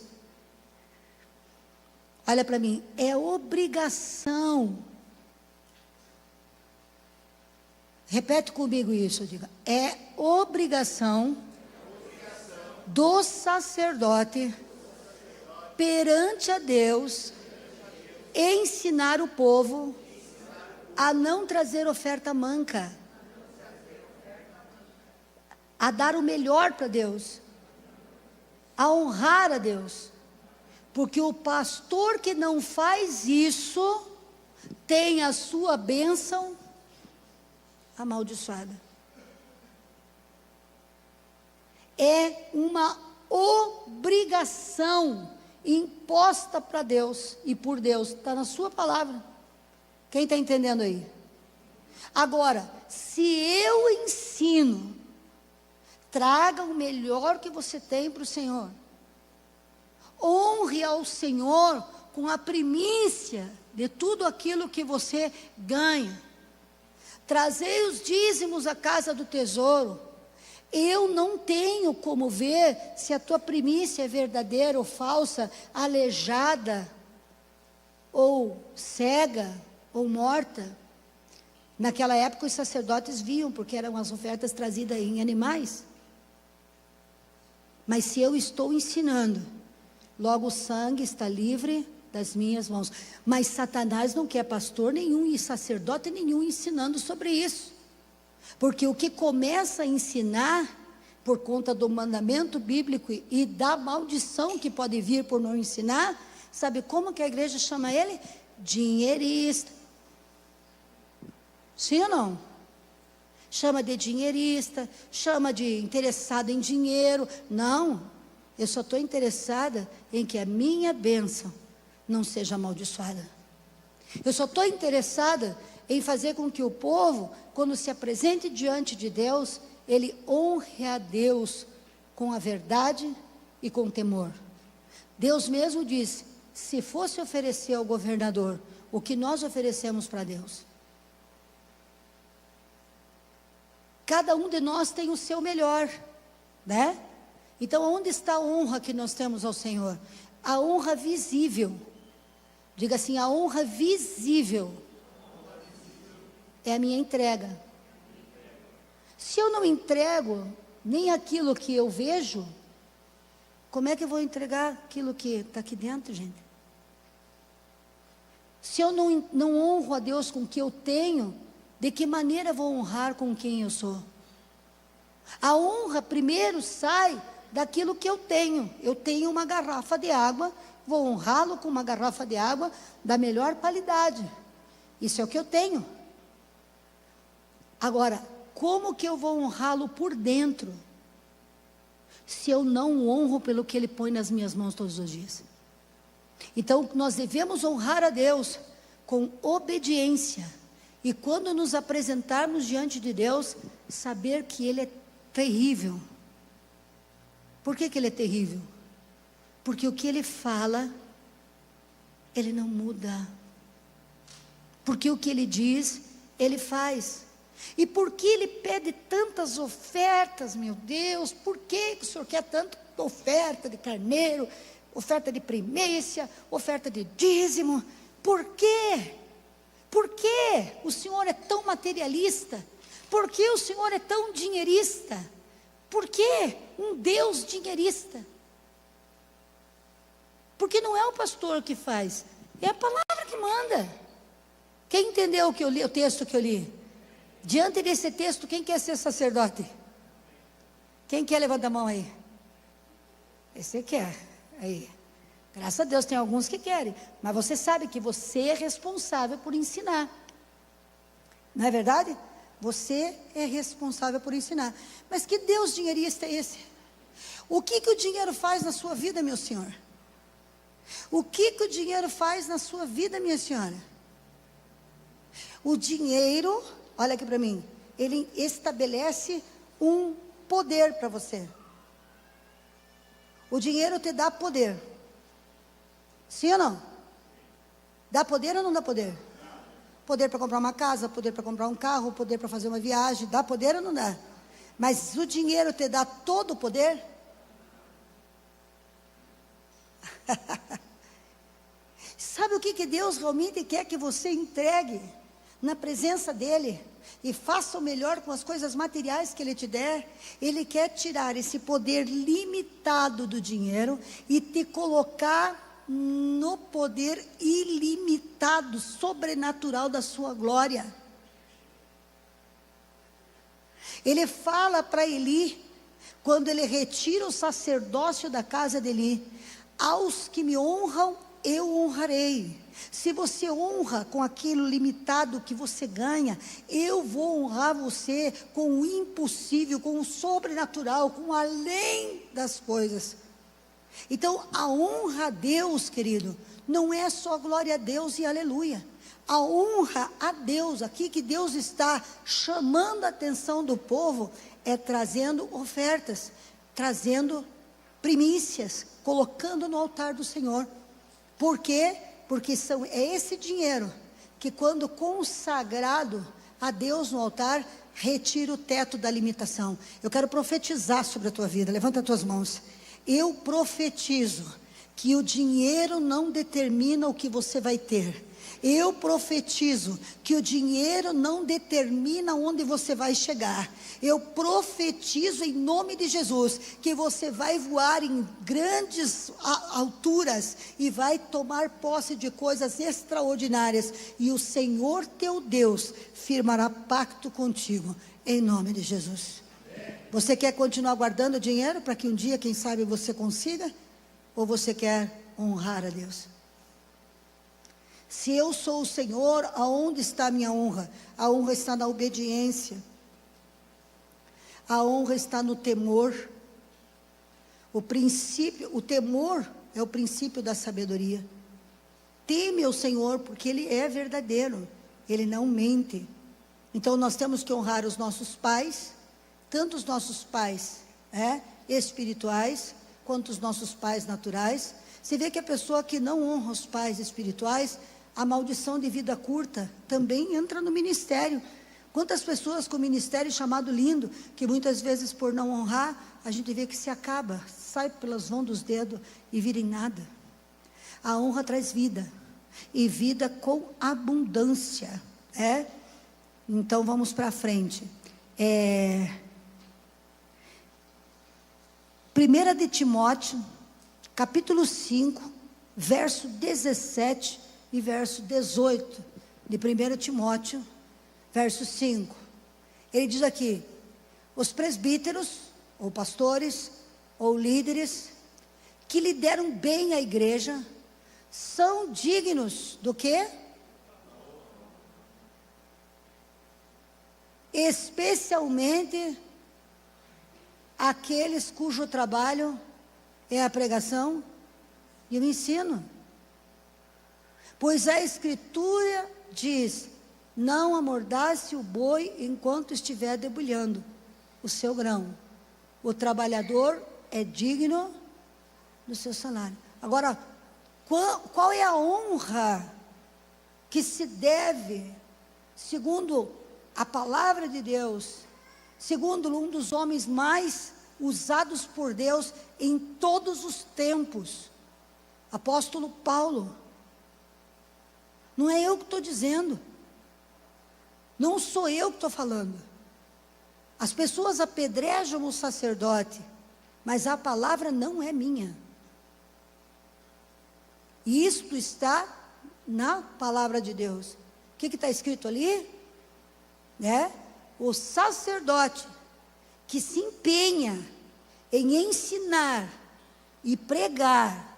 Olha para mim, é obrigação. Repete comigo isso, diga. É obrigação do sacerdote perante a Deus ensinar o povo a não trazer oferta manca, a dar o melhor para Deus, a honrar a Deus, porque o pastor que não faz isso tem a sua bênção amaldiçoada. É uma obrigação imposta para Deus e por Deus, está na sua palavra. Quem está entendendo aí? Agora, se eu ensino, traga o melhor que você tem para o Senhor, honre ao Senhor com a primícia de tudo aquilo que você ganha, trazei os dízimos à casa do tesouro. Eu não tenho como ver se a tua primícia é verdadeira ou falsa, aleijada, ou cega, ou morta. Naquela época os sacerdotes viam, porque eram as ofertas trazidas em animais. Mas se eu estou ensinando, logo o sangue está livre das minhas mãos. Mas Satanás não quer pastor nenhum e sacerdote nenhum ensinando sobre isso. Porque o que começa a ensinar, por conta do mandamento bíblico e da maldição que pode vir por não ensinar, sabe como que a igreja chama ele? Dinheirista. Sim ou não? Chama de dinheirista, chama de interessado em dinheiro. Não, eu só estou interessada em que a minha bênção não seja amaldiçoada. Eu só estou interessada em fazer com que o povo, quando se apresente diante de Deus, ele honre a Deus com a verdade e com temor. Deus mesmo disse, se fosse oferecer ao governador o que nós oferecemos para Deus, cada um de nós tem o seu melhor, né? Então, onde está a honra que nós temos ao Senhor? A honra visível. Diga assim, a honra visível é a minha entrega. Se eu não entrego nem aquilo que eu vejo, como é que eu vou entregar aquilo que está aqui dentro, gente? Se eu não honro a Deus com o que eu tenho, de que maneira vou honrar com quem eu sou? A honra primeiro sai daquilo que eu tenho. Eu tenho uma garrafa de água, vou honrá-lo com uma garrafa de água da melhor qualidade. Isso é o que eu tenho. Agora, como que eu vou honrá-lo por dentro, se eu não o honro pelo que ele põe nas minhas mãos todos os dias? Então, nós devemos honrar a Deus com obediência. E quando nos apresentarmos diante de Deus, saber que Ele é terrível. Por que Ele é terrível? Porque o que Ele fala, Ele não muda. Porque o que Ele diz, Ele faz. E por que Ele pede tantas ofertas, meu Deus? Por que o Senhor quer tanto oferta de carneiro, oferta de primícia, oferta de dízimo? Por quê? Por que o Senhor é tão materialista? Por que o Senhor é tão dinheirista? Por que um Deus dinheirista? Porque não é o pastor que faz, é a palavra que manda. Quem entendeu o que eu li, o texto que eu li? Diante desse texto, quem quer ser sacerdote? Quem quer levantar a mão aí? Esse quer, aí. Graças a Deus tem alguns que querem, mas você sabe que você é responsável por ensinar. Não é verdade? Você é responsável por ensinar. Mas que Deus dinheirista é esse? O que o dinheiro faz na sua vida, meu senhor? O que o dinheiro faz na sua vida, minha senhora? O dinheiro, olha aqui para mim, ele estabelece um poder para você. O dinheiro te dá poder. Sim ou não? Dá poder ou não dá poder? Poder para comprar uma casa, poder para comprar um carro, poder para fazer uma viagem. Dá poder ou não dá? Mas o dinheiro te dá todo o poder? Sabe o que Deus realmente quer que você entregue na presença dEle? E faça o melhor com as coisas materiais que Ele te der. Ele quer tirar esse poder limitado do dinheiro e te colocar no poder ilimitado, sobrenatural da sua glória. Ele fala para Eli, quando ele retira o sacerdócio da casa de Eli: aos que me honram, eu honrarei. Se você honra com aquilo limitado que você ganha, eu vou honrar você com o impossível, com o sobrenatural, com além das coisas. Então, a honra a Deus, querido, não é só glória a Deus e aleluia. A honra a Deus, aqui que Deus está chamando a atenção do povo, é trazendo ofertas, trazendo primícias, colocando no altar do Senhor. Por quê? Porque é esse dinheiro que, quando consagrado a Deus no altar, retira o teto da limitação. Eu quero profetizar sobre a tua vida. Levanta as tuas mãos. Eu profetizo que o dinheiro não determina o que você vai ter. Eu profetizo que o dinheiro não determina onde você vai chegar. Eu profetizo em nome de Jesus que você vai voar em grandes alturas e vai tomar posse de coisas extraordinárias. E o Senhor teu Deus firmará pacto contigo, em nome de Jesus. Você quer continuar guardando dinheiro para que um dia, quem sabe, você consiga? Ou você quer honrar a Deus? Se eu sou o Senhor, aonde está a minha honra? A honra está na obediência. A honra está no temor. O temor é o princípio da sabedoria. Teme ao Senhor, porque Ele é verdadeiro, Ele não mente. Então nós temos que honrar os nossos pais, tanto os nossos pais espirituais, quanto os nossos pais naturais. Você vê que a pessoa que não honra os pais espirituais, a maldição de vida curta também entra no ministério. Quantas pessoas com ministério chamado lindo, que muitas vezes por não honrar, a gente vê que se acaba, sai pelas mãos dos dedos e vira em nada. A honra traz vida, e vida com abundância. Então vamos para frente. 1 de Timóteo, capítulo 5, verso 17 e verso 18, de 1 Timóteo, verso 5, ele diz aqui: os presbíteros, ou pastores, ou líderes, que lideram bem a igreja, são dignos do quê? Especialmente aqueles cujo trabalho é a pregação e o ensino. Pois a Escritura diz: não amordace o boi enquanto estiver debulhando o seu grão. O trabalhador é digno do seu salário. Agora, qual é a honra que se deve, segundo a palavra de Deus, segundo um dos homens mais usados por Deus em todos os tempos, apóstolo Paulo? Não é eu que estou dizendo, não sou eu que estou falando, As pessoas apedrejam o sacerdote, mas a palavra não é minha. E isto está na palavra de Deus. O que está escrito ali? O sacerdote que se empenha em ensinar e pregar.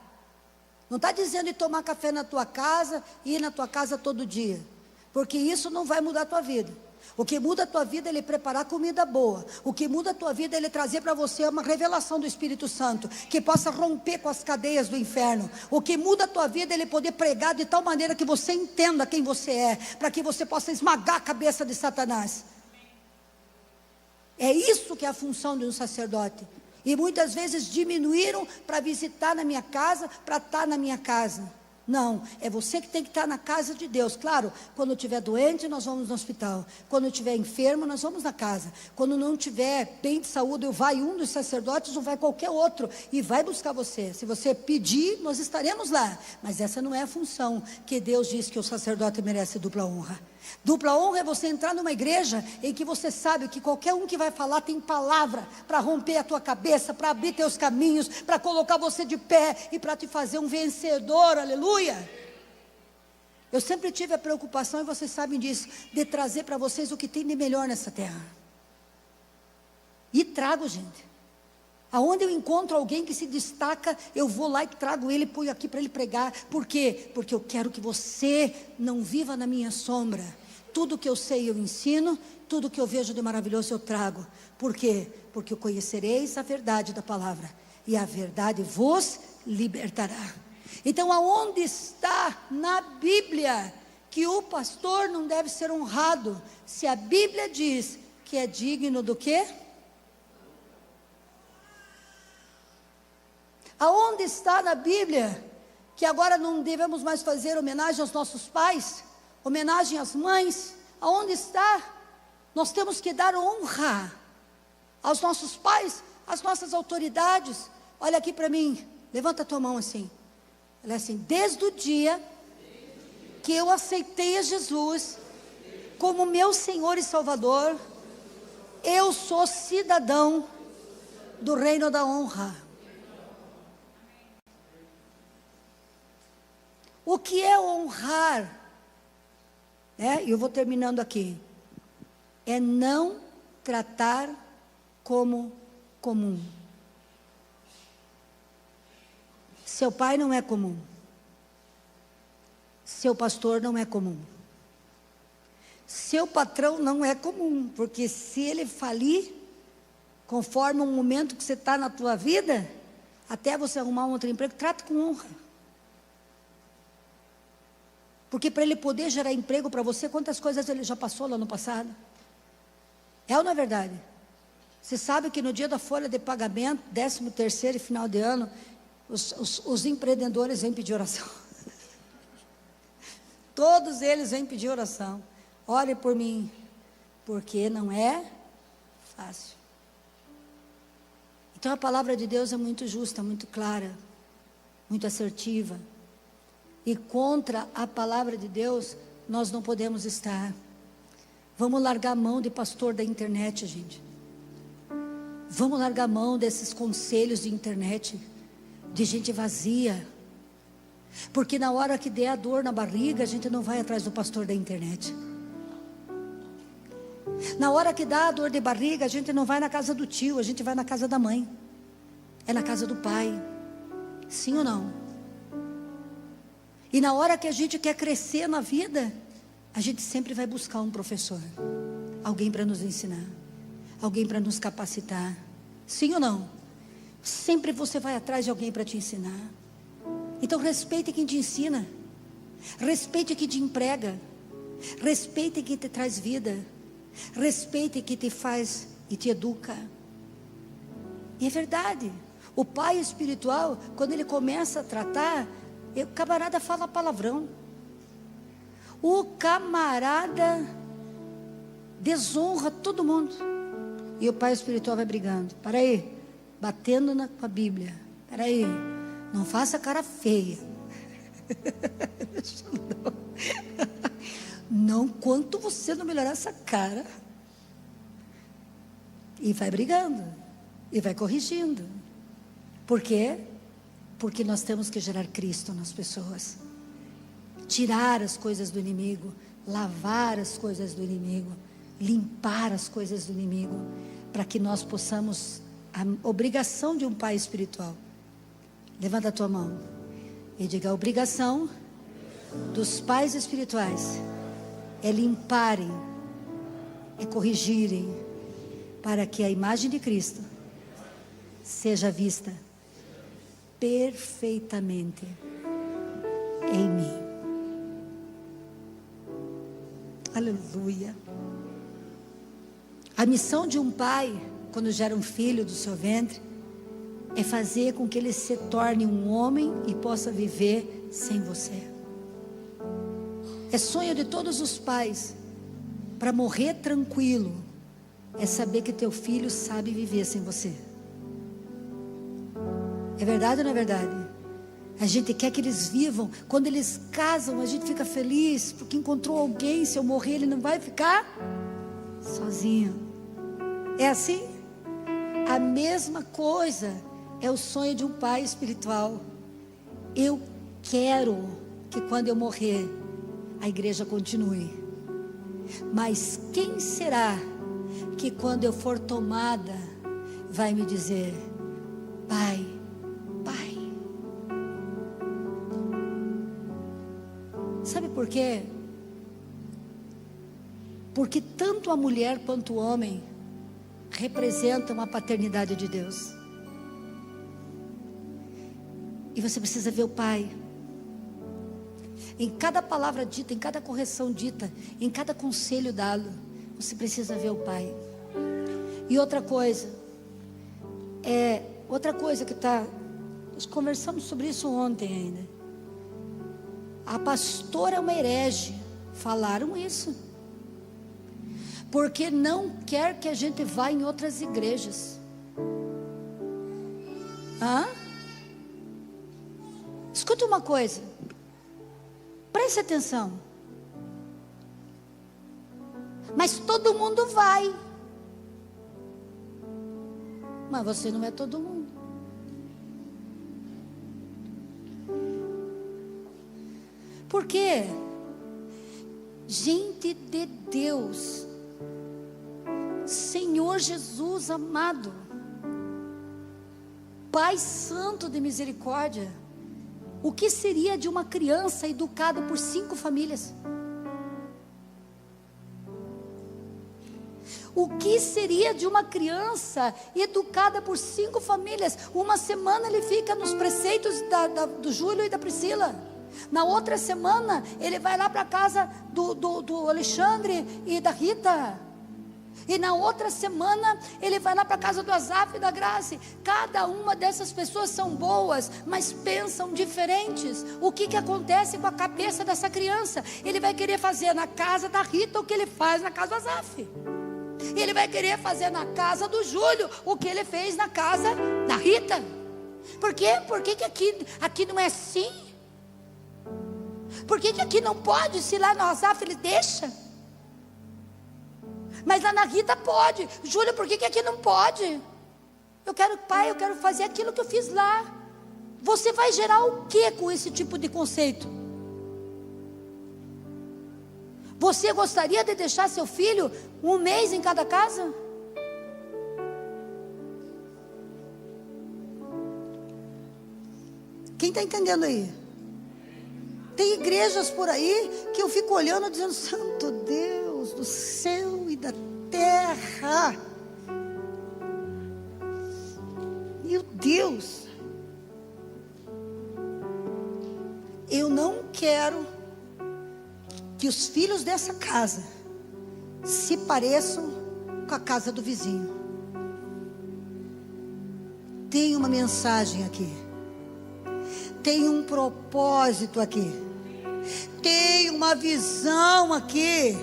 Não está dizendo ir tomar café na tua casa e ir na tua casa todo dia, porque isso não vai mudar a tua vida. O que muda a tua vida é ele preparar comida boa. O que muda a tua vida é ele trazer para você uma revelação do Espírito Santo, que possa romper com as cadeias do inferno. O que muda a tua vida é ele poder pregar de tal maneira que você entenda quem você é, para que você possa esmagar a cabeça de Satanás. É isso que é a função de um sacerdote. E muitas vezes diminuíram para visitar na minha casa, para estar na minha casa. Não, é você que tem que estar na casa de Deus. Claro, quando eu estiver doente, nós vamos no hospital. Quando eu estiver enfermo, nós vamos na casa. Quando não estiver bem de saúde, vai um dos sacerdotes ou vai qualquer outro e vai buscar você. Se você pedir, nós estaremos lá. Mas essa não é a função que Deus diz que o sacerdote merece dupla honra. Dupla honra é você entrar numa igreja em que você sabe que qualquer um que vai falar tem palavra para romper a tua cabeça, para abrir teus caminhos, para colocar você de pé e para te fazer um vencedor, aleluia. Eu sempre tive a preocupação, e vocês sabem disso, de trazer para vocês o que tem de melhor nessa terra. E trago, gente. Aonde eu encontro alguém que se destaca, eu vou lá e trago ele, ponho aqui para ele pregar. Por quê? Porque eu quero que você não viva na minha sombra. Tudo que eu sei eu ensino, tudo que eu vejo de maravilhoso eu trago. Por quê? Porque conhecereis a verdade da palavra, e a verdade vos libertará. Então, aonde está na Bíblia que o pastor não deve ser honrado? Se a Bíblia diz que é digno do quê? Aonde está na Bíblia que agora não devemos mais fazer homenagem aos nossos pais, homenagem às mães? Aonde está? Nós temos que dar honra aos nossos pais, às nossas autoridades. Olha aqui para mim, levanta a tua mão assim. Olha assim, desde o dia que eu aceitei a Jesus como meu Senhor e Salvador, eu sou cidadão do reino da honra. O que é honrar? Eu vou terminando aqui. É não tratar como comum. Seu pai não é comum. Seu pastor não é comum. Seu patrão não é comum, porque se ele falir, conforme o momento que você está na tua vida, até você arrumar um outro emprego, trata com honra. Porque para ele poder gerar emprego para você, quantas coisas ele já passou lá no passado? É ou não é verdade? Você sabe que no dia da folha de pagamento, 13º e final de ano, os empreendedores vêm pedir oração. Todos eles vêm pedir oração. Ore por mim, porque não é fácil. Então a palavra de Deus é muito justa, muito clara, muito assertiva. E contra a palavra de Deus, nós não podemos estar. Vamos largar a mão de pastor da internet, gente. Vamos largar a mão desses conselhos de internet, de gente vazia. Porque na hora que der a dor na barriga, a gente não vai atrás do pastor da internet. Na hora que dá a dor de barriga, a gente não vai na casa do tio, a gente vai na casa da mãe. É na casa do pai. Sim ou não? E na hora que a gente quer crescer na vida, a gente sempre vai buscar um professor, alguém para nos ensinar, alguém para nos capacitar. Sim ou não? Sempre você vai atrás de alguém para te ensinar. Então respeite quem te ensina, respeite quem te emprega, respeite quem te traz vida, respeite quem te faz e te educa. E é verdade, o pai espiritual, quando ele começa a tratar, o camarada fala palavrão. O camarada desonra todo mundo. E o pai espiritual vai brigando. Para aí, batendo com a Bíblia. Para aí, não faça cara feia. Não, quanto você não melhorar essa cara. E vai brigando. E vai corrigindo. Por quê? Porque nós temos que gerar Cristo nas pessoas. Tirar as coisas do inimigo. Lavar as coisas do inimigo. Limpar as coisas do inimigo. Para que nós possamos, a obrigação de um pai espiritual. Levanta a tua mão. E diga: a obrigação dos pais espirituais é limparem, é corrigirem, para que a imagem de Cristo seja vista perfeitamente em mim. Aleluia. A missão de um pai, quando gera um filho do seu ventre, é fazer com que ele se torne um homem e possa viver sem você. É sonho de todos os pais, para morrer tranquilo, é saber que teu filho sabe viver sem você. É verdade ou não é verdade? A gente quer que eles vivam. Quando eles casam, a gente fica feliz, porque encontrou alguém. Se eu morrer, ele não vai ficar sozinho. É assim? A mesma coisa é o sonho de um pai espiritual. Eu quero que quando eu morrer, a igreja continue. Mas quem será que quando eu for tomada, vai me dizer: pai, pai? Sabe por quê? Porque tanto a mulher quanto o homem representam a paternidade de Deus. E você precisa ver o pai. Em cada palavra dita, em cada correção dita, em cada conselho dado, você precisa ver o pai. E outra coisa que nós conversamos sobre isso ontem ainda. A pastora é uma herege. Falaram isso. Porque não quer que a gente vá em outras igrejas. Escuta uma coisa. Preste atenção. Mas todo mundo vai. Mas você não é todo mundo. Por quê? Gente de Deus, Senhor Jesus amado, Pai Santo de misericórdia, o que seria de uma criança educada por 5 famílias? O que seria de uma criança educada por 5 famílias? Uma semana ele fica nos preceitos do Júlio e da Priscila. Na outra semana ele vai lá para a casa do Alexandre e da Rita. E na outra semana ele vai lá para a casa do Azaf e da Grace. Cada uma dessas pessoas são boas, mas pensam diferentes. O que acontece com a cabeça dessa criança? Ele vai querer fazer na casa da Rita o que ele faz na casa do Azaf. Ele vai querer fazer na casa do Júlio o que ele fez na casa da Rita. Por quê? Por que aqui não é assim? Por que aqui não pode? Se lá no Azaf ele deixa, mas lá na Rita pode. Júlio, por que aqui não pode? Pai, eu quero fazer aquilo que eu fiz lá. Você vai gerar o que com esse tipo de conceito? Você gostaria de deixar seu filho 1 mês em cada casa? Quem está entendendo aí? Tem igrejas por aí que eu fico olhando dizendo: Santo Deus do céu e da terra, meu Deus, eu não quero que os filhos dessa casa se pareçam com a casa do vizinho. Tem uma mensagem aqui, tem um propósito aqui, tem uma visão aqui,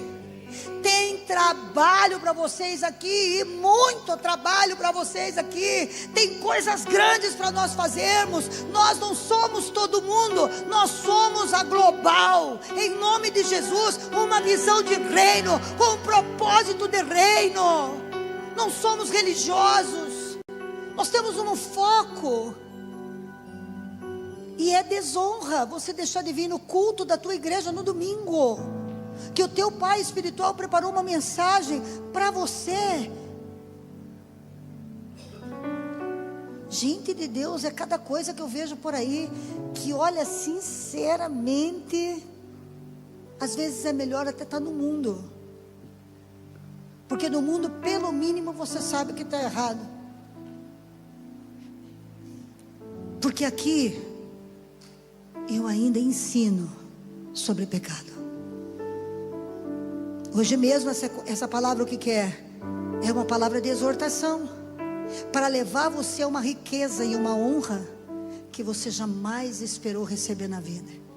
tem trabalho para vocês aqui, e muito trabalho para vocês aqui. Tem coisas grandes para nós fazermos. Nós não somos todo mundo, nós somos a global, em nome de Jesus. Uma visão de reino, com um propósito de reino. não somos religiosos, nós temos um foco. E é desonra você deixar de vir no culto da tua igreja no domingo, que o teu pai espiritual preparou uma mensagem para você. Gente de Deus, é cada coisa que eu vejo por aí, que olha, sinceramente, às vezes é melhor até estar no mundo, porque no mundo, pelo mínimo, você sabe que está errado, porque aqui, eu ainda ensino sobre pecado. Hoje mesmo, essa palavra o que é? É uma palavra de exortação, para levar você a uma riqueza e uma honra que você jamais esperou receber na vida.